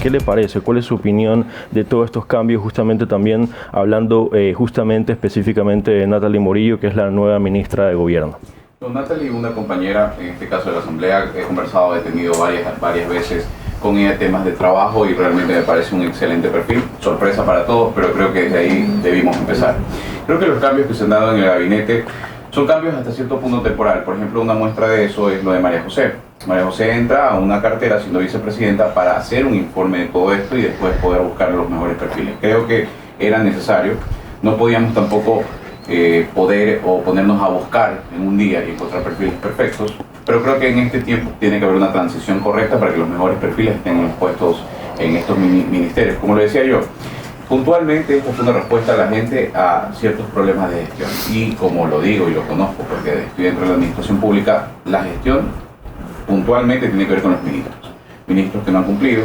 ¿Qué le parece? ¿Cuál es su opinión de todos estos cambios? Justamente también hablando específicamente de Natalie Morillo, que es la nueva ministra de Gobierno. Con Natalie, una compañera, en este caso de la Asamblea, he conversado, he tenido varias veces con ella temas de trabajo y realmente me parece un excelente perfil. Sorpresa para todos, pero creo que desde ahí debimos empezar. Creo que los cambios que se han dado en el gabinete son cambios hasta cierto punto temporal. Por ejemplo, una muestra de eso es lo de María José. María José entra a una cartera siendo vicepresidenta para hacer un informe de todo esto y después poder buscar los mejores perfiles. Creo que era necesario. No podíamos tampoco poder o ponernos a buscar en un día y encontrar perfiles perfectos, pero creo que en este tiempo tiene que haber una transición correcta para que los mejores perfiles estén puestos en estos ministerios. Como lo decía yo, puntualmente esto fue una respuesta a la gente a ciertos problemas de gestión y como lo digo y lo conozco porque estoy dentro de la administración pública, la gestión puntualmente tiene que ver con los ministros que no han cumplido.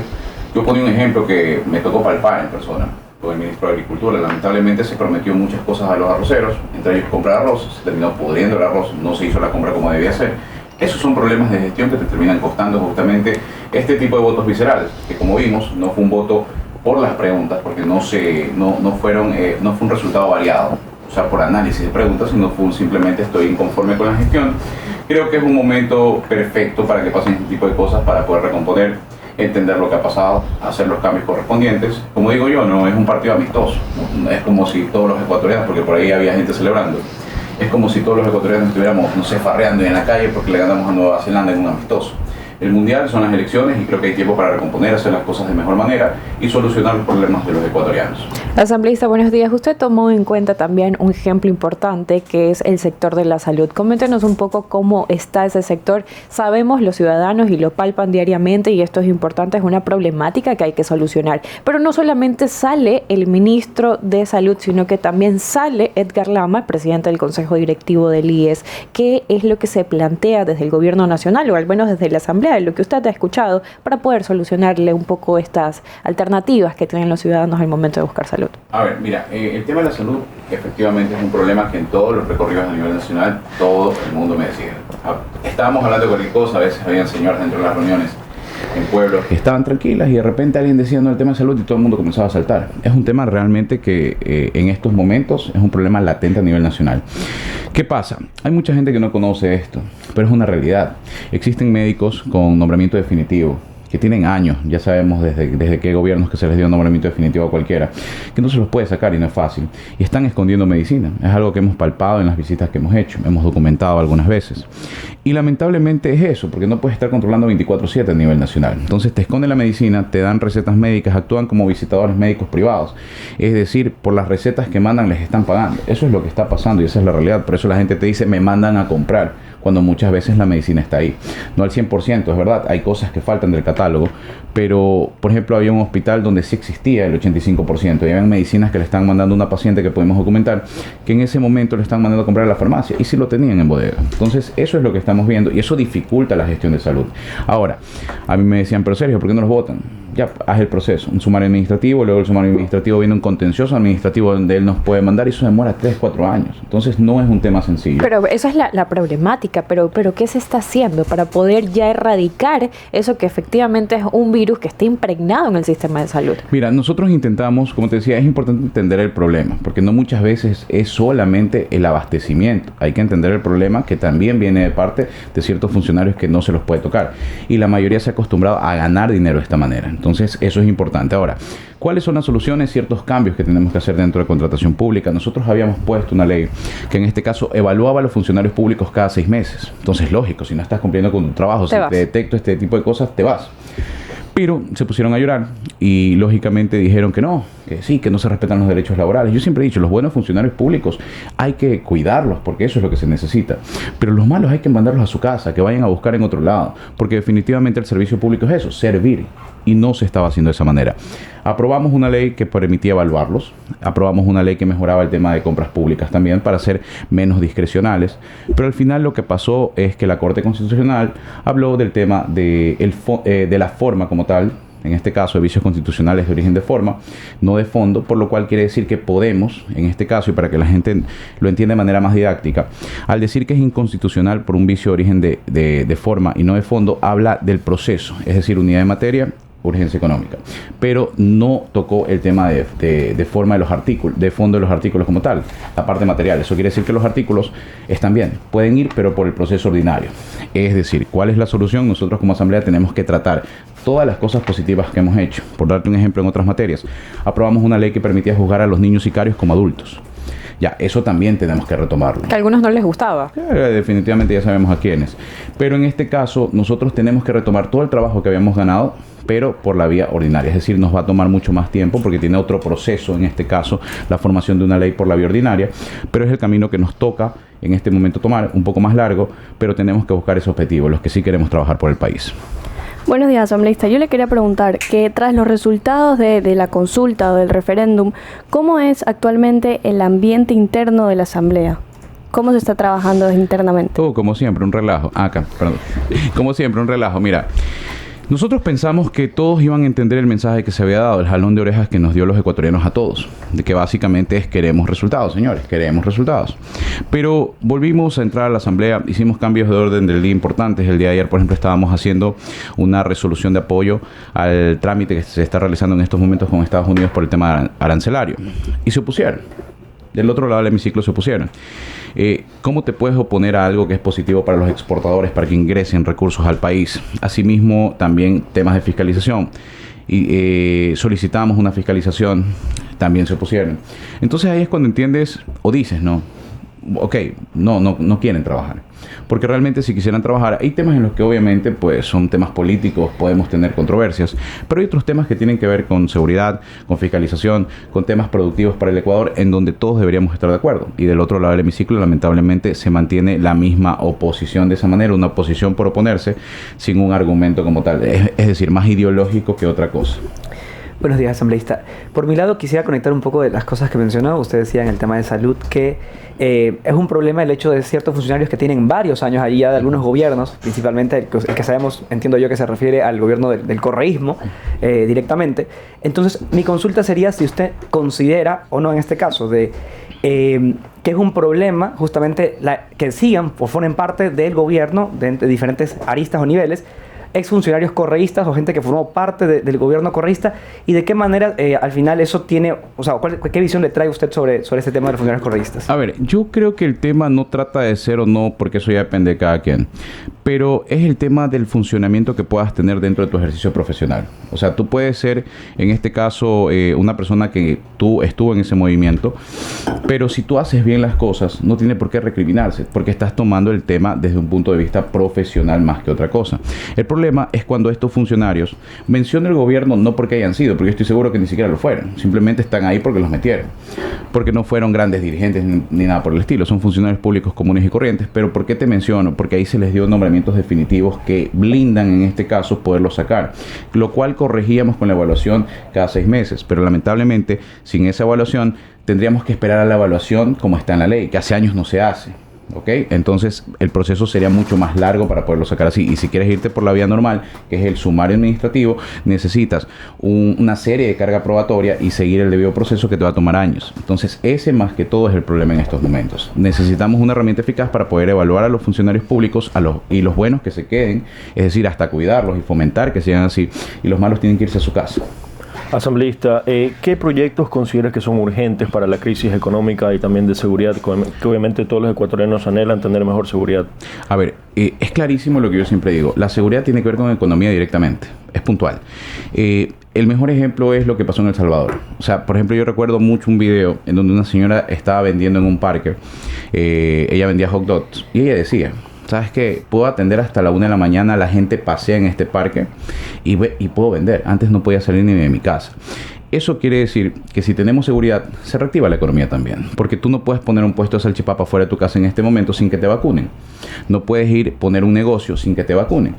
Yo ponía un ejemplo que me tocó palpar en persona con el ministro de Agricultura. Lamentablemente se prometió muchas cosas a los arroceros, entre ellos comprar arroz, se terminó pudriendo el arroz, no se hizo la compra como debía ser. Esos son problemas de gestión que te terminan costando justamente este tipo de votos viscerales, que como vimos no fue un voto por las preguntas, porque no fue un resultado variado, o sea, por análisis de preguntas, sino fue simplemente estoy inconforme con la gestión. Creo que es un momento perfecto para que pasen este tipo de cosas, para poder recomponer, entender lo que ha pasado, hacer los cambios correspondientes. Como digo yo, no es un partido amistoso, no es como si todos los ecuatorianos, porque por ahí había gente celebrando, es como si todos los ecuatorianos estuviéramos, no sé, farreando en la calle porque le ganamos a Nueva Zelanda en un amistoso. El mundial son las elecciones y creo que hay tiempo para recomponer, hacer las cosas de mejor manera y solucionar los problemas de los ecuatorianos. Asambleísta, buenos días. Usted tomó en cuenta también un ejemplo importante que es el sector de la salud. Coméntenos un poco cómo está ese sector. Sabemos los ciudadanos y lo palpan diariamente y esto es importante, es una problemática que hay que solucionar. Pero no solamente sale el ministro de Salud, sino que también sale Edgar Lama, presidente del Consejo Directivo del IES. ¿Qué es lo que se plantea desde el Gobierno Nacional o al menos desde la Asamblea, lo que usted ha escuchado, para poder solucionarle un poco estas alternativas que tienen los ciudadanos al momento de buscar salud? A ver, mira, el tema de la salud efectivamente es un problema que en todos los recorridos a nivel nacional todo el mundo me decía. Estábamos hablando de cualquier cosa, a veces habían señoras dentro de las reuniones en pueblos que estaban tranquilas y de repente alguien decía no, el tema de salud y todo el mundo comenzaba a saltar. Es un tema realmente que en estos momentos es un problema latente a nivel nacional. ¿Qué pasa? Hay mucha gente que no conoce esto, pero es una realidad. Existen médicos con nombramiento definitivo que tienen años, ya sabemos desde qué gobiernos que se les dio un nombramiento definitivo a cualquiera, que no se los puede sacar y no es fácil. Y están escondiendo medicina. Es algo que hemos palpado en las visitas que hemos hecho, hemos documentado algunas veces. Y lamentablemente es eso, porque no puedes estar controlando 24/7 a nivel nacional. Entonces te esconden la medicina, te dan recetas médicas, actúan como visitadores médicos privados. Es decir, por las recetas que mandan les están pagando. Eso es lo que está pasando y esa es la realidad. Por eso la gente te dice, me mandan a comprar, cuando muchas veces la medicina está ahí. No al 100%, es verdad, hay cosas que faltan del catálogo, pero, por ejemplo, había un hospital donde sí existía el 85%, y había medicinas que le están mandando a una paciente que podemos documentar, que en ese momento le están mandando a comprar a la farmacia, y sí lo tenían en bodega. Entonces, eso es lo que estamos viendo, y eso dificulta la gestión de salud. Ahora, a mí me decían, pero Sergio, ¿por qué no los votan? Ya, haz el proceso, un sumario administrativo, luego el sumario administrativo viene un contencioso administrativo donde él nos puede mandar y eso demora 3-4 años. Entonces no es un tema sencillo. Pero esa es la problemática, pero ¿qué se está haciendo para poder ya erradicar eso que efectivamente es un virus que está impregnado en el sistema de salud? Mira, nosotros intentamos, como te decía, es importante entender el problema, porque no muchas veces es solamente el abastecimiento. Hay que entender el problema que también viene de parte de ciertos funcionarios que no se los puede tocar. Y la mayoría se ha acostumbrado a ganar dinero de esta manera. Entonces, eso es importante. Ahora, ¿cuáles son las soluciones? Ciertos cambios que tenemos que hacer dentro de contratación pública. Nosotros habíamos puesto una ley que en este caso evaluaba a los funcionarios públicos cada 6 meses. Entonces, lógico, si no estás cumpliendo con tu trabajo, si te detecto este tipo de cosas, te vas. Pero se pusieron a llorar y lógicamente dijeron que no, que sí, que no se respetan los derechos laborales. Yo siempre he dicho, los buenos funcionarios públicos hay que cuidarlos porque eso es lo que se necesita. Pero los malos hay que mandarlos a su casa, que vayan a buscar en otro lado, porque definitivamente el servicio público es eso, servir. Y no se estaba haciendo de esa manera. Aprobamos una ley que permitía evaluarlos. Aprobamos una ley que mejoraba el tema de compras públicas también para ser menos discrecionales. Pero al final lo que pasó es que la Corte Constitucional habló del tema de la forma como tal, en este caso de vicios constitucionales de origen de forma, no de fondo, por lo cual quiere decir que podemos, en este caso, y para que la gente lo entienda de manera más didáctica, al decir que es inconstitucional por un vicio de origen de forma y no de fondo, habla del proceso, es decir, unidad de materia urgencia económica, pero no tocó el tema de forma de los artículos, de fondo de los artículos como tal, la parte material. Eso quiere decir que los artículos están bien, pueden ir, pero por el proceso ordinario. Es decir, ¿cuál es la solución? Nosotros como Asamblea tenemos que tratar todas las cosas positivas que hemos hecho. Por darte un ejemplo en otras materias, aprobamos una ley que permitía juzgar a los niños sicarios como adultos. Ya, eso también tenemos que retomarlo. Que a algunos no les gustaba. Definitivamente ya sabemos a quiénes. Pero en este caso, nosotros tenemos que retomar todo el trabajo que habíamos ganado, pero por la vía ordinaria. Es decir, nos va a tomar mucho más tiempo porque tiene otro proceso, en este caso, la formación de una ley por la vía ordinaria, pero es el camino que nos toca en este momento tomar, un poco más largo, pero tenemos que buscar ese objetivo, los que sí queremos trabajar por el país. Buenos días, asambleísta. Yo le quería preguntar que tras los resultados de la consulta o del referéndum, ¿cómo es actualmente el ambiente interno de la asamblea? ¿Cómo se está trabajando internamente? Como siempre, un relajo. Como siempre, un relajo. Mira, nosotros pensamos que todos iban a entender el mensaje que se había dado, el jalón de orejas que nos dio los ecuatorianos a todos, de que básicamente es queremos resultados, señores, queremos resultados. Pero volvimos a entrar a la asamblea, hicimos cambios de orden del día importantes. El día de ayer, por ejemplo, estábamos haciendo una resolución de apoyo al trámite que se está realizando en estos momentos con Estados Unidos por el tema arancelario. Y se opusieron. Del otro lado del hemiciclo se opusieron. ¿Cómo te puedes oponer a algo que es positivo para los exportadores, para que ingresen recursos al país? Asimismo, también temas de fiscalización. Y solicitamos una fiscalización, también se opusieron. Entonces ahí es cuando entiendes o dices, no, ok, no quieren trabajar. Porque realmente si quisieran trabajar, hay temas en los que obviamente pues son temas políticos, podemos tener controversias, pero hay otros temas que tienen que ver con seguridad, con fiscalización, con temas productivos para el Ecuador, en donde todos deberíamos estar de acuerdo. Y del otro lado del hemiciclo, lamentablemente, se mantiene la misma oposición de esa manera, una oposición por oponerse sin un argumento como tal, es decir, más ideológico que otra cosa. Buenos días, asambleísta. Por mi lado, quisiera conectar un poco de las cosas que mencionó. Usted decía en el tema de salud que es un problema el hecho de ciertos funcionarios que tienen varios años allí ya de algunos gobiernos, principalmente el que sabemos, entiendo yo que se refiere al gobierno del correísmo directamente. Entonces, mi consulta sería si usted considera, o no en este caso, que es un problema justamente que sigan o formen parte del gobierno de diferentes aristas o niveles, exfuncionarios correístas o gente que formó parte del gobierno correísta, y de qué manera al final eso tiene, o sea, ¿qué visión le trae usted sobre este tema de los funcionarios correístas? A ver, yo creo que el tema no trata de ser o no, porque eso ya depende de cada quien, pero es el tema del funcionamiento que puedas tener dentro de tu ejercicio profesional. O sea, tú puedes ser, en este caso, una persona que tú estuvo en ese movimiento, pero si tú haces bien las cosas, no tiene por qué recriminarse, porque estás tomando el tema desde un punto de vista profesional más que otra cosa. El problema es cuando estos funcionarios mencionan el gobierno no porque hayan sido, porque yo estoy seguro que ni siquiera lo fueron, simplemente están ahí porque los metieron, porque no fueron grandes dirigentes ni nada por el estilo, son funcionarios públicos comunes y corrientes. Pero ¿por qué te menciono? Porque ahí se les dio nombramientos definitivos que blindan en este caso poderlos sacar, lo cual corregíamos con la evaluación cada 6 meses, pero lamentablemente sin esa evaluación tendríamos que esperar a la evaluación como está en la ley, que hace años no se hace. ¿Ok? Entonces el proceso sería mucho más largo para poderlo sacar así. Y si quieres irte por la vía normal, que es el sumario administrativo, necesitas una serie de carga probatoria y seguir el debido proceso que te va a tomar años. Entonces ese más que todo es el problema en estos momentos. Necesitamos una herramienta eficaz para poder evaluar a los funcionarios públicos y los buenos que se queden, es decir, hasta cuidarlos y fomentar que sean así, y los malos tienen que irse a su casa. Asambleísta, ¿qué proyectos considera que son urgentes para la crisis económica y también de seguridad? Que obviamente todos los ecuatorianos anhelan tener mejor seguridad. A ver, es clarísimo lo que yo siempre digo. La seguridad tiene que ver con economía directamente. Es puntual. El mejor ejemplo es lo que pasó en El Salvador. O sea, por ejemplo, yo recuerdo mucho un video en donde una señora estaba vendiendo en un parque. Ella vendía hot dogs y ella decía: ¿sabes qué? Puedo atender hasta la 1 de la mañana, la gente pasea en este parque y puedo vender. Antes no podía salir ni de mi casa. Eso quiere decir que si tenemos seguridad, se reactiva la economía también. Porque tú no puedes poner un puesto de salchipapa fuera de tu casa en este momento sin que te vacunen. No puedes poner un negocio sin que te vacunen.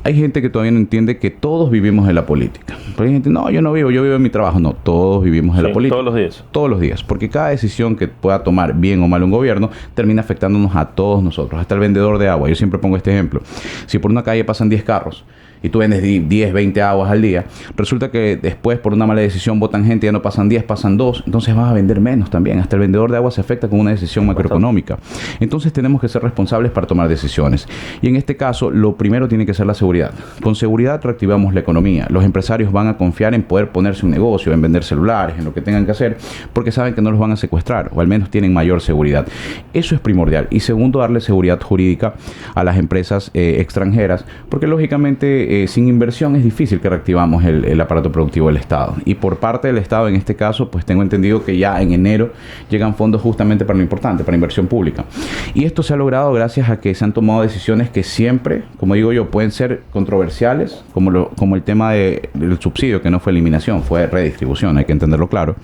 Hay gente que todavía no entiende que todos vivimos de la política. Pero hay gente, no, yo no vivo, yo vivo en mi trabajo. No, todos vivimos de la política. Todos los días. Todos los días. Porque cada decisión que pueda tomar bien o mal un gobierno termina afectándonos a todos nosotros. Hasta el vendedor de agua. Yo siempre pongo este ejemplo. Si por una calle pasan 10 carros y tú vendes 10, 20 aguas al día, resulta que después por una mala decisión votan gente, ya no pasan 10, pasan 2, entonces vas a vender menos también. Hasta el vendedor de agua se afecta con una decisión macroeconómica. Entonces tenemos que ser responsables para tomar decisiones. Y en este caso, lo primero tiene que ser la seguridad. Con seguridad reactivamos la economía. Los empresarios van a confiar en poder ponerse un negocio, en vender celulares, en lo que tengan que hacer, porque saben que no los van a secuestrar, o al menos tienen mayor seguridad. Eso es primordial. Y segundo, darle seguridad jurídica a las empresas extranjeras, porque lógicamente sin inversión es difícil que reactivamos el aparato productivo del Estado. Y por parte del Estado, en este caso, pues tengo entendido que ya en enero llegan fondos justamente para lo importante, para inversión pública. Y esto se ha logrado gracias a que se han tomado decisiones que siempre, como digo yo, pueden ser controversiales, como el tema del subsidio, que no fue eliminación, fue redistribución, hay que entenderlo claro.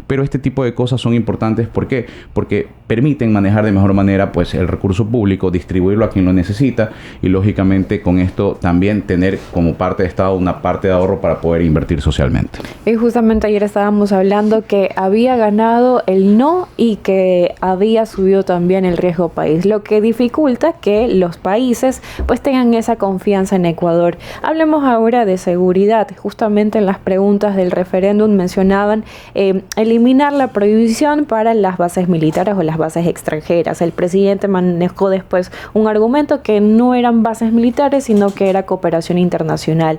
Pero este tipo de cosas son importantes, ¿por qué? Porque permiten manejar de mejor manera pues el recurso público, distribuirlo a quien lo necesita y lógicamente con esto también tener como parte de Estado una parte de ahorro para poder invertir socialmente. Y justamente ayer estábamos hablando que había ganado el no y que había subido también el riesgo país, lo que dificulta que los países pues tengan esa confianza en Ecuador. Hablemos ahora de seguridad. Justamente en las preguntas del referéndum mencionaban eliminar la prohibición para las bases militares o las bases extranjeras. El presidente manejó después un argumento que no eran bases militares, sino que era cooperación internacional.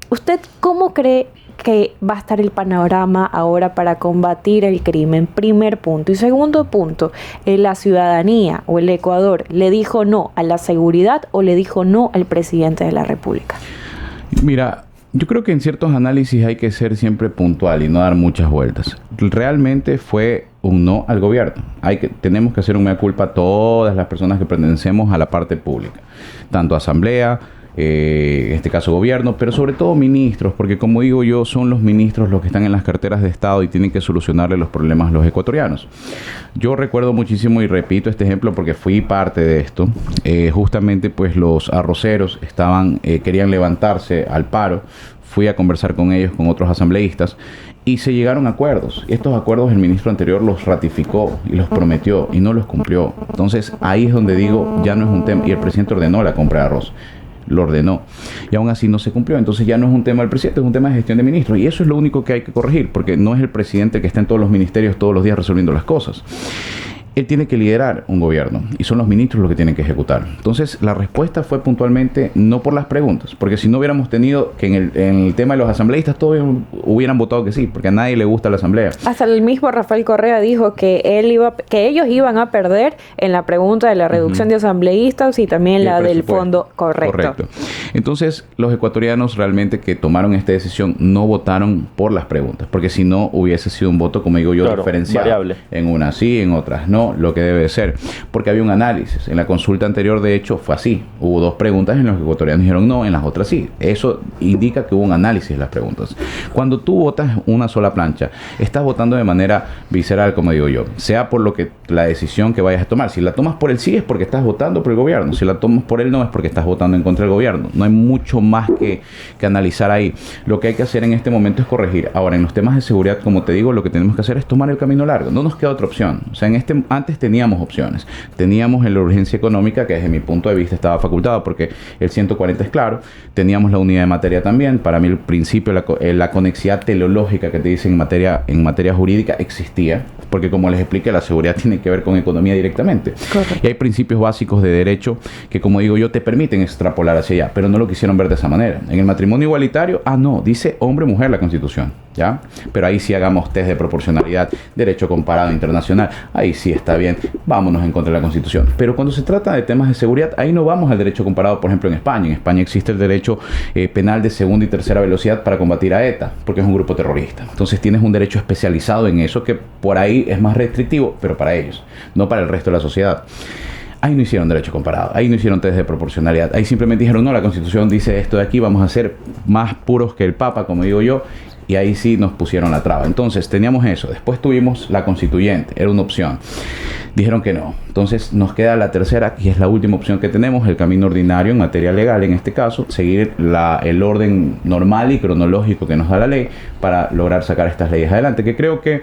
¿Usted cómo cree que va a estar el panorama ahora para combatir el crimen? Primer punto. Y segundo punto, ¿la ciudadanía o el Ecuador le dijo no a la seguridad o le dijo no al presidente de la República? Mira, yo creo que en ciertos análisis hay que ser siempre puntual y no dar muchas vueltas. Realmente fue un no al gobierno. Tenemos que hacer un mea culpa a todas las personas que pertenecemos a la parte pública, tanto asamblea, en este caso gobierno, pero sobre todo ministros, porque como digo yo, son los ministros los que están en las carteras de Estado y tienen que solucionarle los problemas a los ecuatorianos. Yo recuerdo muchísimo y repito este ejemplo porque fui parte de esto. Justamente pues los arroceros querían levantarse al paro. Fui a conversar con ellos, con otros asambleístas, y se llegaron a acuerdos. Estos acuerdos el ministro anterior los ratificó y los prometió y no los cumplió. Entonces ahí es donde digo, ya no es un tema, y el presidente ordenó la compra de arroz. Lo ordenó y aún así no se cumplió. Entonces ya no es un tema del presidente, es un tema de gestión de ministros, y eso es lo único que hay que corregir, porque no es el presidente que está en todos los ministerios todos los días resolviendo las cosas. Él tiene que liderar un gobierno y son los ministros los que tienen que ejecutar. Entonces la respuesta fue puntualmente no por las preguntas, porque si no hubiéramos tenido que en el tema de los asambleístas todos hubieran votado que sí, porque a nadie le gusta la asamblea. Hasta el mismo Rafael Correa dijo que ellos iban a perder en la pregunta de la reducción de asambleístas y también la del fondo. Correcto. Entonces los ecuatorianos realmente que tomaron esta decisión no votaron por las preguntas, porque si no hubiese sido un voto, como digo yo, claro, diferenciado. Variable. En unas sí, en otras no, lo que debe ser, porque había un análisis. En la consulta anterior, de hecho, fue así. Hubo 2 preguntas en las que los ecuatorianos dijeron no, en las otras sí. Eso indica que hubo un análisis de las preguntas. Cuando tú votas una sola plancha, estás votando de manera visceral, como digo yo, sea por la decisión que vayas a tomar. Si la tomas por el sí es porque estás votando por el gobierno, si la tomas por el no es porque estás votando en contra del gobierno. No hay mucho más que analizar ahí. Lo que hay que hacer en este momento es corregir. Ahora, en los temas de seguridad, como te digo, lo que tenemos que hacer es tomar el camino largo. No nos queda otra opción. O sea, antes teníamos opciones. Teníamos la urgencia económica, que desde mi punto de vista estaba facultado, porque el 140 es claro. Teníamos la unidad de materia también. Para mí el principio, la conexidad teleológica que te dicen en materia jurídica existía, porque como les expliqué, la seguridad tiene que ver con economía directamente. Correcto. Y hay principios básicos de derecho que, como digo yo, te permiten extrapolar hacia allá, pero no lo quisieron ver de esa manera. En el matrimonio igualitario, no, dice hombre-mujer la Constitución, ¿ya? Pero ahí sí hagamos test de proporcionalidad, derecho comparado internacional, ahí sí está bien, vámonos en contra de la Constitución. Pero cuando se trata de temas de seguridad, ahí no vamos al derecho comparado, por ejemplo, en España. En España existe el derecho penal de segunda y tercera velocidad para combatir a ETA, porque es un grupo terrorista. Entonces tienes un derecho especializado en eso que por ahí es más restrictivo, pero para ellos, no para el resto de la sociedad. Ahí no hicieron derecho comparado, ahí no hicieron test de proporcionalidad, ahí simplemente dijeron, no, la Constitución dice esto de aquí, vamos a ser más puros que el Papa, como digo yo, y ahí sí nos pusieron la traba. Entonces teníamos eso, después tuvimos la constituyente, era una opción, dijeron que no. Entonces nos queda la tercera, y es la última opción que tenemos, el camino ordinario en materia legal, en este caso, seguir el orden normal y cronológico que nos da la ley para lograr sacar estas leyes adelante, que creo que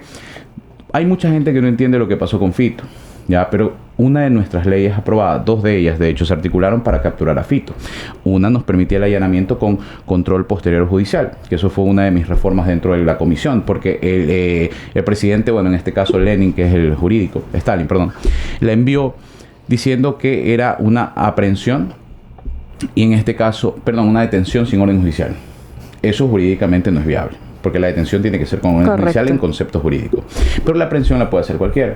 hay mucha gente que no entiende lo que pasó con Fito. ¿ya? Pero una de nuestras leyes aprobadas, 2 de ellas de hecho se articularon para capturar a Fito. Una nos permitía el allanamiento con control posterior judicial, que eso fue una de mis reformas dentro de la comisión, porque el presidente, bueno, en este caso Lenin, que es el jurídico, Stalin, perdón, la envió diciendo que era una aprehensión y en este caso, perdón, una detención sin orden judicial. Eso jurídicamente no es viable, porque la detención tiene que ser con orden judicial en conceptos jurídicos. Pero la aprehensión la puede hacer cualquiera.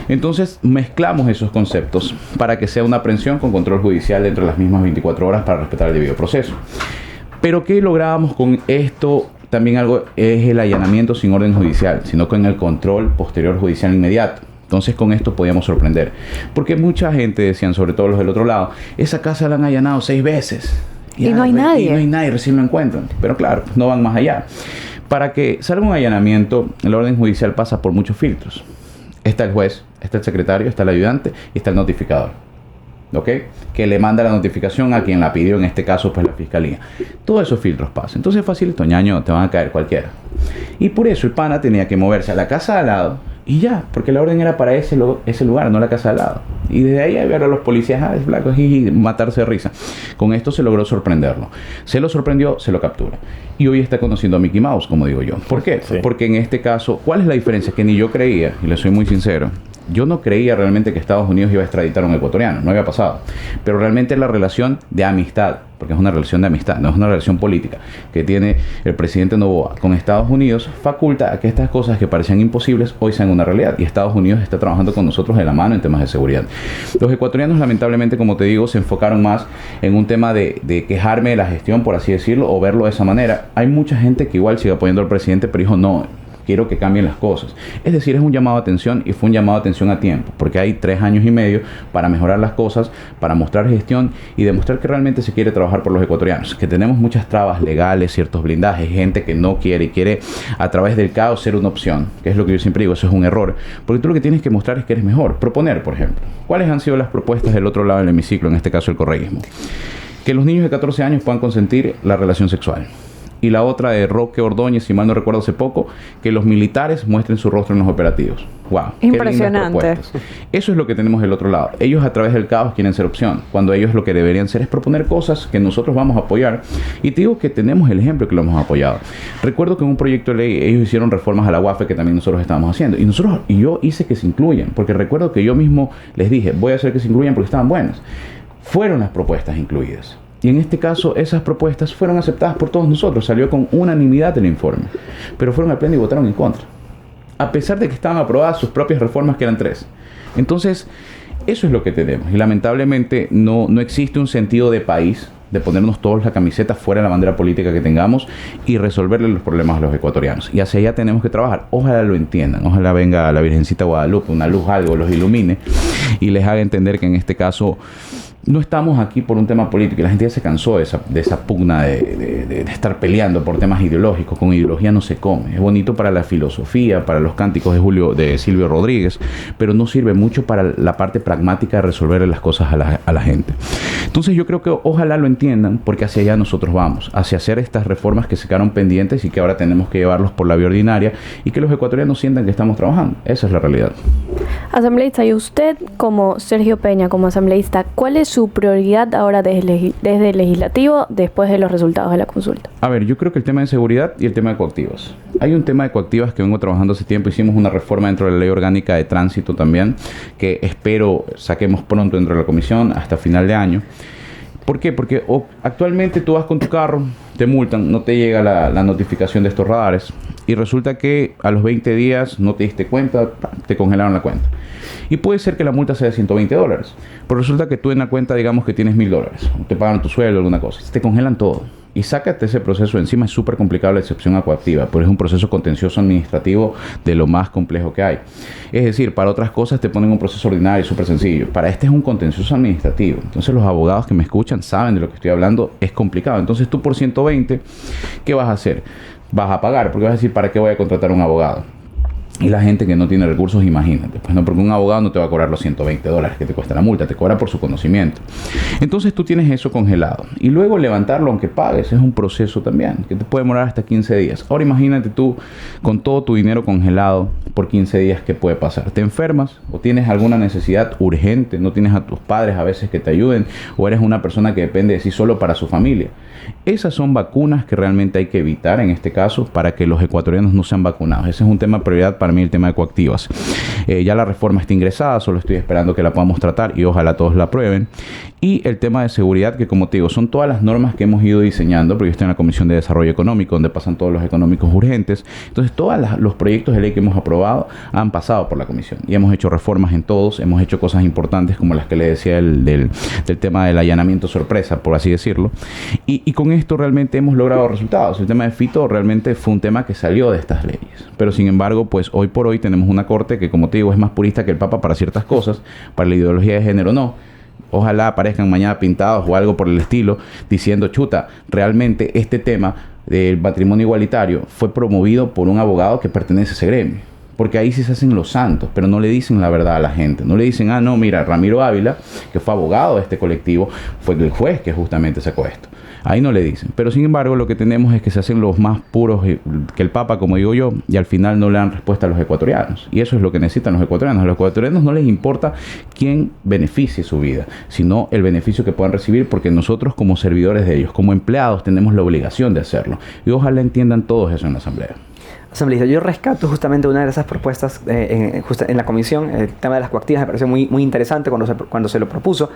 Entonces mezclamos esos conceptos para que sea una aprehensión con control judicial dentro de las mismas 24 horas para respetar el debido proceso. Pero ¿qué lográbamos con esto? También algo es el allanamiento sin orden judicial, sino con el control posterior judicial inmediato. Entonces con esto podíamos sorprender. Porque mucha gente decían, sobre todo los del otro lado, esa casa la han allanado 6 veces. Y no hay nadie. Y no hay nadie, recién lo encuentran. Pero claro, no van más allá. Para que salga un allanamiento, el orden judicial pasa por muchos filtros. Está el juez, está el secretario, está el ayudante y está el notificador. ¿Ok? Que le manda la notificación a quien la pidió, en este caso pues la fiscalía. Todos esos filtros pasan. Entonces facilito, ñaño, te van a caer cualquiera. Y por eso el pana tenía que moverse a la casa de al lado y ya, porque la orden era para ese lugar, no la casa de al lado. Y desde ahí ver a los policías, es blanco, y matarse de risa. Con esto se logró sorprenderlo. Se lo sorprendió, se lo captura. Y hoy está conociendo a Mickey Mouse, como digo yo. ¿Por qué? Sí. Porque en este caso, ¿cuál es la diferencia? Que ni yo creía, y le soy muy sincero, yo no creía realmente que Estados Unidos iba a extraditar a un ecuatoriano, no había pasado. Pero realmente la relación de amistad, porque es una relación de amistad, no es una relación política, que tiene el presidente Noboa con Estados Unidos, faculta a que estas cosas que parecían imposibles hoy sean una realidad. Y Estados Unidos está trabajando con nosotros de la mano en temas de seguridad. Los ecuatorianos, lamentablemente, como te digo, se enfocaron más en un tema de quejarme de la gestión, por así decirlo, o verlo de esa manera. Hay mucha gente que igual sigue apoyando al presidente, pero dijo, no, quiero que cambien las cosas. Es decir, es un llamado de atención y fue un llamado de atención a tiempo, porque hay 3 años y medio para mejorar las cosas, para mostrar gestión y demostrar que realmente se quiere trabajar por los ecuatorianos, que tenemos muchas trabas legales, ciertos blindajes, gente que no quiere y quiere a través del caos ser una opción, que es lo que yo siempre digo, eso es un error, porque tú lo que tienes que mostrar es que eres mejor. Proponer, por ejemplo, ¿cuáles han sido las propuestas del otro lado del hemiciclo, en este caso el correísmo? Que los niños de 14 años puedan consentir la relación sexual. Y la otra de Roque Ordóñez, si mal no recuerdo hace poco, que los militares muestren su rostro en los operativos. ¡Wow! Impresionante. Eso es lo que tenemos del otro lado. Ellos a través del caos quieren ser opción, cuando ellos lo que deberían ser es proponer cosas que nosotros vamos a apoyar. Y te digo que tenemos el ejemplo que lo hemos apoyado. Recuerdo que en un proyecto de ley ellos hicieron reformas a la UAFE que también nosotros estábamos haciendo. Y yo hice que se incluyan, porque recuerdo que yo mismo les dije, voy a hacer que se incluyan porque estaban buenas. Fueron las propuestas incluidas. Y en este caso, esas propuestas fueron aceptadas por todos nosotros. Salió con unanimidad el informe. Pero fueron al pleno y votaron en contra. A pesar de que estaban aprobadas sus propias reformas, que eran 3. Entonces, eso es lo que tenemos. Y lamentablemente no existe un sentido de país, de ponernos todos la camiseta fuera de la bandera política que tengamos y resolverle los problemas a los ecuatorianos. Y hacia allá tenemos que trabajar. Ojalá lo entiendan. Ojalá venga la Virgencita Guadalupe, una luz, algo, los ilumine y les haga entender que en este caso no estamos aquí por un tema político. La gente ya se cansó de esa pugna de estar peleando por temas ideológicos. Con ideología no se come. Es bonito para la filosofía, para los cánticos de Silvio Rodríguez, pero no sirve mucho para la parte pragmática de resolver las cosas a la gente. Entonces yo creo que ojalá lo entiendan, porque hacia allá nosotros vamos, hacia hacer estas reformas que se quedaron pendientes y que ahora tenemos que llevarlos por la vía ordinaria y que los ecuatorianos sientan que estamos trabajando. Esa es la realidad. Asambleísta, y usted como Sergio Peña, como asambleísta, ¿cuál es su prioridad ahora desde el legislativo después de los resultados de la consulta? A ver, yo creo que el tema de seguridad y el tema de coactivas. Hay un tema de coactivas que vengo trabajando hace tiempo. Hicimos una reforma dentro de la ley orgánica de tránsito también, que espero saquemos pronto dentro de la comisión hasta final de año. ¿Por qué? Porque actualmente tú vas con tu carro, te multan, no te llega la notificación de estos radares y resulta que a los 20 días no te diste cuenta, te congelaron la cuenta. Y puede ser que la multa sea de $120, pero resulta que tú en la cuenta digamos que tienes $1,000, te pagan tu sueldo, alguna cosa, te congelan todo. Y sácate ese proceso encima, es súper complicado la excepción coactiva, pero es un proceso contencioso administrativo de lo más complejo que hay. Es decir, para otras cosas te ponen un proceso ordinario súper sencillo. Para este es un contencioso administrativo. Entonces los abogados que me escuchan saben de lo que estoy hablando, es complicado. Entonces tú por 120, ¿qué vas a hacer? Vas a pagar, porque vas a decir, ¿para qué voy a contratar a un abogado? Y la gente que no tiene recursos, imagínate, pues no, porque un abogado no te va a cobrar los $120 que te cuesta la multa, te cobra por su conocimiento. Entonces tú tienes eso congelado. Y luego levantarlo aunque pagues es un proceso también, que te puede demorar hasta 15 días. Ahora imagínate tú con todo tu dinero congelado por 15 días, ¿qué puede pasar? ¿Te enfermas o tienes alguna necesidad urgente? ¿No tienes a tus padres a veces que te ayuden? ¿O eres una persona que depende de sí solo para su familia? Esas son vacunas que realmente hay que evitar en este caso para que los ecuatorianos no sean vacunados. Ese es un tema de prioridad para mí, el tema de coactivas. Ya la reforma está ingresada, solo estoy esperando que la podamos tratar y ojalá todos la aprueben. Y el tema de seguridad, que como te digo, son todas las normas que hemos ido diseñando, porque yo estoy en la Comisión de Desarrollo Económico, donde pasan todos los económicos urgentes. Entonces, todos los proyectos de ley que hemos aprobado han pasado por la Comisión. Y hemos hecho reformas en todos, hemos hecho cosas importantes como las que le decía del tema del allanamiento sorpresa, por así decirlo. Y con esto realmente hemos logrado resultados. El tema de Fito realmente fue un tema que salió de estas leyes. Pero sin embargo, pues hoy por hoy tenemos una corte que, como te digo, es más purista que el Papa para ciertas cosas, para la ideología de género no. Ojalá aparezcan mañana pintados o algo por el estilo, diciendo, chuta, realmente este tema del matrimonio igualitario fue promovido por un abogado que pertenece a ese gremio. Porque ahí sí se hacen los santos, pero no le dicen la verdad a la gente. No le dicen, no, mira, Ramiro Ávila, que fue abogado de este colectivo, fue el juez que justamente sacó esto. Ahí no le dicen. Pero sin embargo, lo que tenemos es que se hacen los más puros que el Papa, como digo yo, y al final no le dan respuesta a los ecuatorianos. Y eso es lo que necesitan los ecuatorianos. A los ecuatorianos no les importa quién beneficie su vida, sino el beneficio que puedan recibir, porque nosotros como servidores de ellos, como empleados, tenemos la obligación de hacerlo. Y ojalá entiendan todos eso en la Asamblea. Asambleísta, yo rescato justamente una de esas propuestas en la comisión. El tema de las coactivas me pareció muy interesante cuando se lo propuso.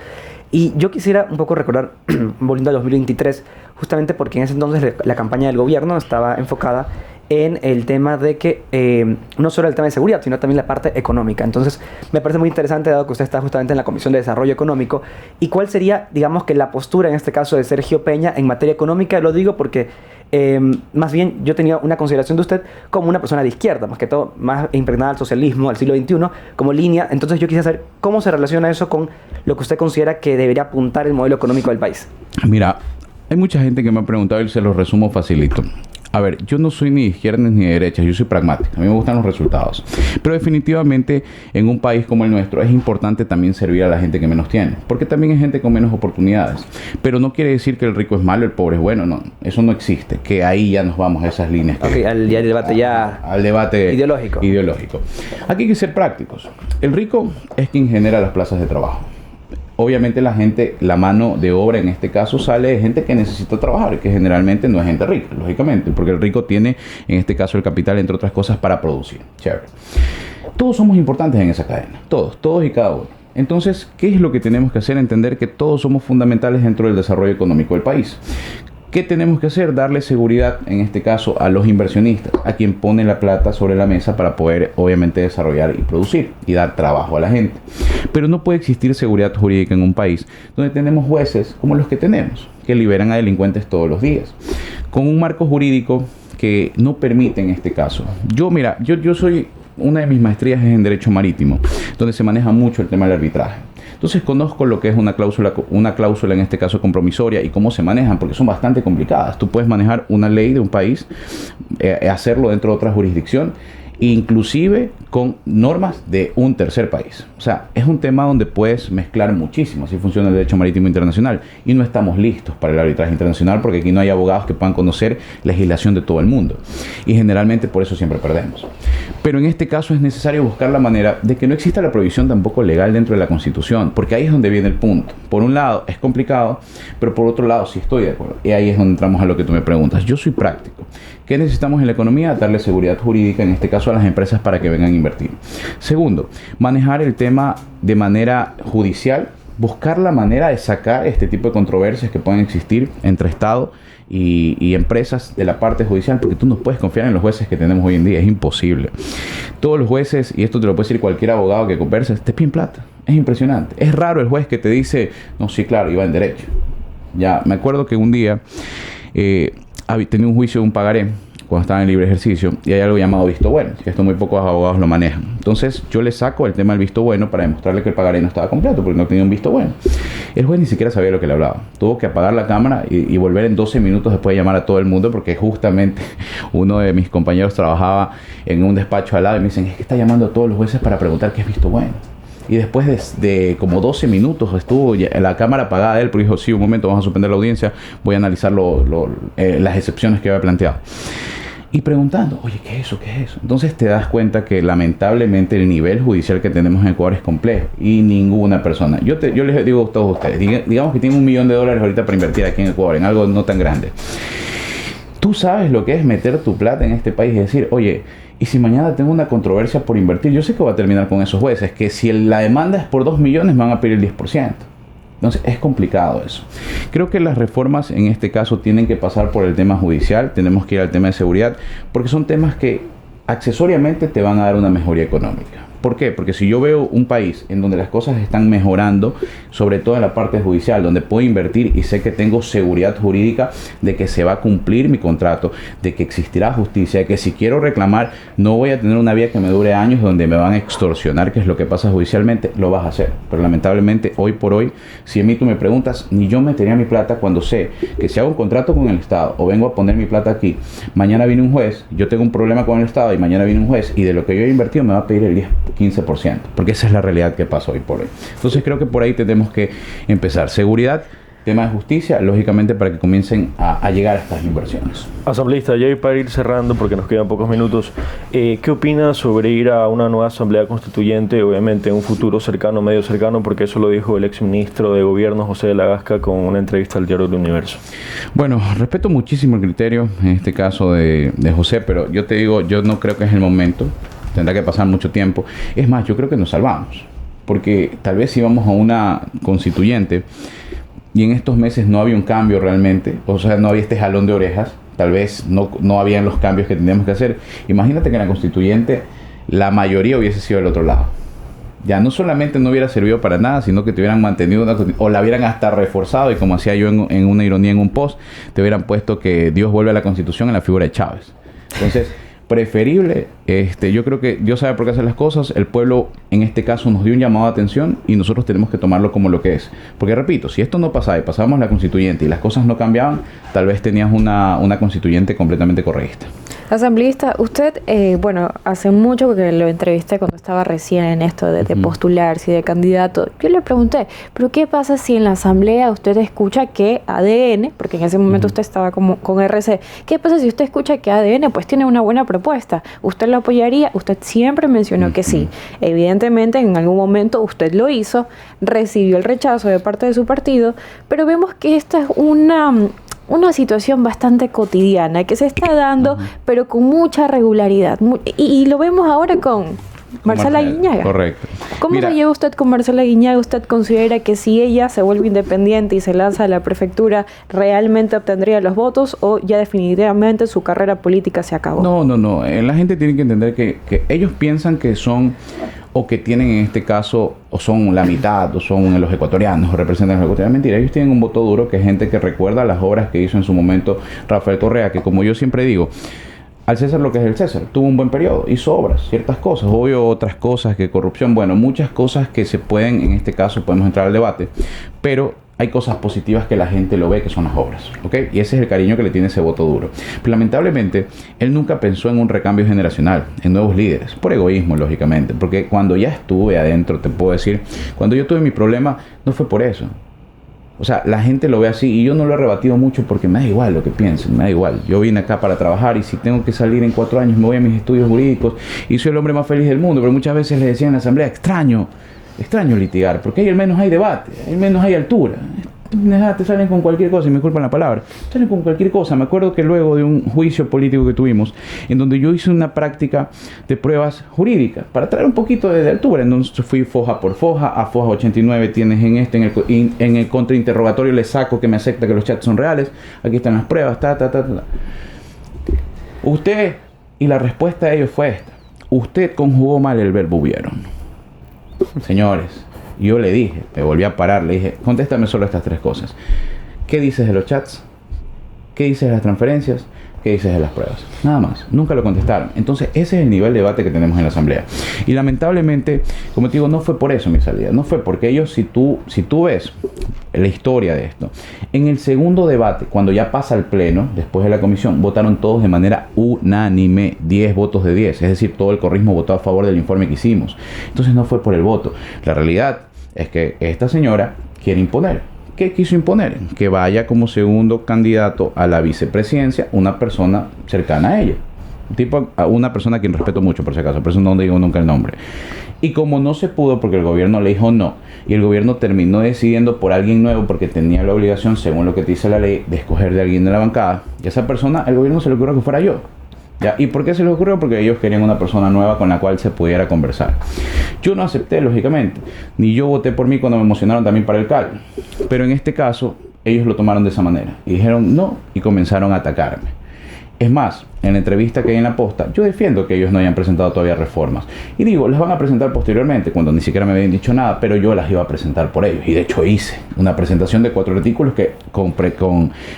Y yo quisiera un poco recordar, volviendo al 2023, justamente porque en ese entonces la campaña del gobierno estaba enfocada en el tema de que no solo el tema de seguridad, sino también la parte económica. Entonces, me parece muy interesante, dado que usted está justamente en la Comisión de Desarrollo Económico, y cuál sería, digamos, que la postura, en este caso, de Sergio Peña en materia económica. Lo digo porque, más bien, yo tenía una consideración de usted como una persona de izquierda, más que todo, más impregnada al socialismo, al siglo XXI, como línea. Entonces, yo quisiera saber cómo se relaciona eso con lo que usted considera que debería apuntar el modelo económico del país. Mira, hay mucha gente que me ha preguntado y se lo resumo facilito. A ver, yo no soy ni de izquierda ni de derecha, yo soy pragmático, a mí me gustan los resultados. Pero definitivamente en un país como el nuestro es importante también servir a la gente que menos tiene, porque también hay gente con menos oportunidades. Pero no quiere decir que el rico es malo, el pobre es bueno, no, eso no existe, que ahí ya nos vamos a esas líneas. Al debate ideológico. Aquí hay que ser prácticos. El rico es quien genera las plazas de trabajo. Obviamente la gente, la mano de obra en este caso sale de gente que necesita trabajar, que generalmente no es gente rica, lógicamente, porque el rico tiene en este caso el capital, entre otras cosas, para producir. Chévere. Todos somos importantes en esa cadena, todos y cada uno. Entonces, ¿qué es lo que tenemos que hacer? Entender que todos somos fundamentales dentro del desarrollo económico del país. ¿Qué tenemos que hacer? Darle seguridad, en este caso, a los inversionistas, a quien pone la plata sobre la mesa para poder, obviamente, desarrollar y producir y dar trabajo a la gente. Pero no puede existir seguridad jurídica en un país donde tenemos jueces como los que tenemos, que liberan a delincuentes todos los días, con un marco jurídico que no permite en este caso. Yo soy, una de mis maestrías es en Derecho Marítimo, donde se maneja mucho el tema del arbitraje. Entonces conozco lo que es una cláusula en este caso compromisoria y cómo se manejan, porque son bastante complicadas. Tú puedes manejar una ley de un país, hacerlo dentro de otra jurisdicción, inclusive con normas de un tercer país. O sea, es un tema donde puedes mezclar muchísimo, así funciona el derecho marítimo internacional, y no estamos listos para el arbitraje internacional porque aquí no hay abogados que puedan conocer legislación de todo el mundo, y generalmente por eso siempre perdemos. Pero en este caso es necesario buscar la manera de que no exista la prohibición tampoco legal dentro de la Constitución, porque ahí es donde viene el punto. Por un lado es complicado, pero por otro lado sí estoy de acuerdo, y ahí es donde entramos a lo que tú me preguntas. Yo soy práctico. ¿Qué necesitamos en la economía? Darle seguridad jurídica, en este caso a las empresas, para que vengan a invertir. Segundo, manejar el tema de manera judicial, buscar la manera de sacar este tipo de controversias que pueden existir entre Estado y empresas de la parte judicial, porque tú no puedes confiar en los jueces que tenemos hoy en día, es imposible. Todos los jueces, y esto te lo puede decir cualquier abogado que converses, te piden plata, es impresionante. Es raro el juez que te dice, no, sí, claro, iba en derecho. Ya, me acuerdo que un día tenía un juicio de un pagaré cuando estaba en libre ejercicio, y hay algo llamado visto bueno, que esto muy pocos abogados lo manejan. Entonces yo le saco el tema del visto bueno para demostrarle que el pagaré no estaba completo, porque no tenía un visto bueno. El juez ni siquiera sabía lo que le hablaba. Tuvo que apagar la cámara y volver en 12 minutos después de llamar a todo el mundo, porque justamente uno de mis compañeros trabajaba en un despacho al lado y me dicen, es que está llamando a todos los jueces para preguntar qué es visto bueno. Y después de como 12 minutos estuvo la cámara apagada de él, pero dijo, sí, un momento, vamos a suspender la audiencia, voy a analizar las excepciones que había planteado. Y preguntando, oye, ¿qué es eso? ¿Qué es eso? Entonces te das cuenta que lamentablemente el nivel judicial que tenemos en Ecuador es complejo y ninguna persona. Yo les digo a todos ustedes, digamos que tienen $1 millón ahorita para invertir aquí en Ecuador, en algo no tan grande. Tú sabes lo que es meter tu plata en este país y decir, oye, y si mañana tengo una controversia por invertir, yo sé que voy a terminar con esos jueces, que si la demanda es por 2 millones me van a pedir el 10%. Entonces es complicado eso. Creo que las reformas en este caso tienen que pasar por el tema judicial, tenemos que ir al tema de seguridad, porque son temas que accesoriamente te van a dar una mejoría económica. ¿Por qué? Porque si yo veo un país en donde las cosas están mejorando, sobre todo en la parte judicial, donde puedo invertir y sé que tengo seguridad jurídica de que se va a cumplir mi contrato, de que existirá justicia, de que si quiero reclamar no voy a tener una vía que me dure años donde me van a extorsionar, que es lo que pasa judicialmente, lo vas a hacer. Pero lamentablemente hoy por hoy, si a mí tú me preguntas, ni yo metería mi plata cuando sé que si hago un contrato con el Estado o vengo a poner mi plata aquí, mañana viene un juez, yo tengo un problema con el Estado y mañana viene un juez y de lo que yo he invertido me va a pedir el 15%, porque esa es la realidad que pasa hoy por hoy. Entonces creo que por ahí tenemos que empezar. Seguridad, tema de justicia, lógicamente para que comiencen a llegar a estas inversiones. Asambleísta, ya para ir cerrando, porque nos quedan pocos minutos, ¿qué opina sobre ir a una nueva asamblea constituyente, obviamente en un futuro cercano, medio cercano, porque eso lo dijo el exministro de Gobierno, José de la Gasca, con una entrevista al diario del Universo? Bueno, respeto muchísimo el criterio, en este caso de José, pero yo te digo, yo no creo que es el momento. Tendrá que pasar mucho tiempo. Es más, yo creo que nos salvamos. Porque tal vez si vamos a una constituyente y en estos meses no había un cambio realmente, o sea, no había este jalón de orejas, tal vez no habían los cambios que teníamos que hacer. Imagínate que en la constituyente la mayoría hubiese sido del otro lado. Ya no solamente no hubiera servido para nada, sino que te hubieran mantenido o la hubieran hasta reforzado, y como hacía yo en una ironía en un post, te hubieran puesto que Dios vuelve a la Constitución en la figura de Chávez. Entonces, preferible, yo creo que Dios sabe por qué hacer las cosas, el pueblo en este caso nos dio un llamado de atención y nosotros tenemos que tomarlo como lo que es. Porque repito, si esto no pasaba y pasábamos la constituyente y las cosas no cambiaban, tal vez tenías una constituyente completamente correísta. Asambleísta, usted, hace mucho que lo entrevisté cuando estaba recién en esto de postularse y de candidato. Yo le pregunté, ¿pero qué pasa si en la asamblea usted escucha que ADN, porque en ese momento usted estaba con RC, ¿qué pasa si usted escucha que ADN pues tiene una buena propuesta? ¿Usted lo apoyaría? Usted siempre mencionó que sí. Evidentemente, en algún momento usted lo hizo, recibió el rechazo de parte de su partido, pero vemos que esta es una situación bastante cotidiana que se está dando, pero con mucha regularidad. Y lo vemos ahora con Marcela Aguiñaga. Correcto. ¿Cómo se lleva usted con Marcela Aguiñaga? ¿Usted considera que si ella se vuelve independiente y se lanza a la prefectura, realmente obtendría los votos o ya definitivamente su carrera política se acabó? No. La gente tiene que entender que ellos piensan que son o que tienen en este caso o son la mitad o son los ecuatorianos o representan a los ecuatorianos. Mentira, ellos tienen un voto duro que es gente que recuerda las obras que hizo en su momento Rafael Correa, que como yo siempre digo, al César lo que es el César, tuvo un buen periodo, hizo obras, ciertas cosas, obvio otras cosas que corrupción, bueno, muchas cosas que se pueden, en este caso podemos entrar al debate, pero hay cosas positivas que la gente lo ve, que son las obras, ¿ok? Y ese es el cariño que le tiene ese voto duro. Pero lamentablemente, él nunca pensó en un recambio generacional, en nuevos líderes, por egoísmo, lógicamente, porque cuando ya estuve adentro, te puedo decir, cuando yo tuve mi problema, no fue por eso. O sea, la gente lo ve así y yo no lo he rebatido mucho porque me da igual lo que piensen, me da igual. Yo vine acá para trabajar y si tengo que salir en 4 años me voy a mis estudios jurídicos y soy el hombre más feliz del mundo, pero muchas veces les decía en la asamblea, extraño litigar, porque ahí al menos hay debate, al menos hay altura. Te salen con cualquier cosa, y me disculpan la palabra, salen con cualquier cosa. Me acuerdo que luego de un juicio político que tuvimos, en donde yo hice una práctica de pruebas jurídicas, para traer un poquito de altura, entonces fui foja por foja, a foja 89 tienes en el contrainterrogatorio le saco que me acepta que los chats son reales, aquí están las pruebas, Usted, y la respuesta de ellos fue esta, usted conjugó mal el verbo hubieron. Señores, yo le dije, me volví a parar, le dije, contéstame solo estas 3 cosas. ¿Qué dices de los chats? ¿Qué dices de las transferencias? ¿qué dices de las pruebas? Nada más. Nunca lo contestaron. Entonces, ese es el nivel de debate que tenemos en la Asamblea. Y lamentablemente, como te digo, no fue por eso mi salida. No fue porque ellos, si tú ves la historia de esto, en el segundo debate, cuando ya pasa al pleno, después de la comisión, votaron todos de manera unánime, 10 votos de 10. Es decir, todo el correísmo votó a favor del informe que hicimos. Entonces, no fue por el voto. La realidad es que esta señora quiere imponer. ¿Qué quiso imponer? Que vaya como segundo candidato a la vicepresidencia una persona cercana a ella. Una persona a quien respeto mucho, por si acaso, por eso no digo nunca el nombre. Y como no se pudo porque el gobierno le dijo no, y el gobierno terminó decidiendo por alguien nuevo porque tenía la obligación, según lo que te dice la ley, de escoger de alguien de la bancada, y esa persona, el gobierno se le ocurrió que fuera yo. ¿Ya? ¿Y por qué se les ocurrió? Porque ellos querían una persona nueva con la cual se pudiera conversar. Yo no acepté, lógicamente. Ni yo voté por mí cuando me emocionaron también para el CAL. Pero en este caso, ellos lo tomaron de esa manera. Y dijeron no y comenzaron a atacarme. Es más, en la entrevista que hay en la posta, yo defiendo que ellos no hayan presentado todavía reformas. Y digo, las van a presentar posteriormente, cuando ni siquiera me habían dicho nada, pero yo las iba a presentar por ellos. Y de hecho hice una presentación de 4 artículos que con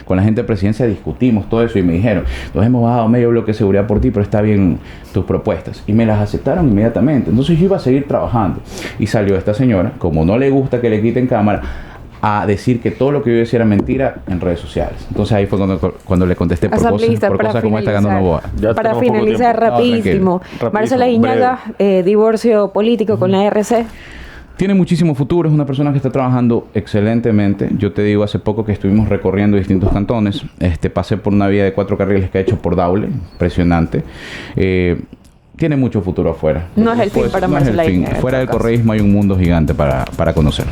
la gente de presidencia discutimos todo eso y me dijeron, nos hemos bajado medio bloque de seguridad por ti, pero está bien tus propuestas. Y me las aceptaron inmediatamente. Entonces yo iba a seguir trabajando. Y salió esta señora, como no le gusta que le quiten cámara, a decir que todo lo que yo decía era mentira en redes sociales. Entonces ahí fue cuando le contesté por cosas como esta ganando Novoa. Para finalizar rapidísimo, Marcela Guiñaga, divorcio político con la RC. Tiene muchísimo futuro, es una persona que está trabajando excelentemente. Yo te digo, hace poco que estuvimos recorriendo distintos cantones, pasé por una vía de 4 carriles que ha hecho por Daule, impresionante. Tiene mucho futuro afuera. No es el fin para Marcela Guiñaga. Fuera del correísmo hay un mundo gigante para conocer.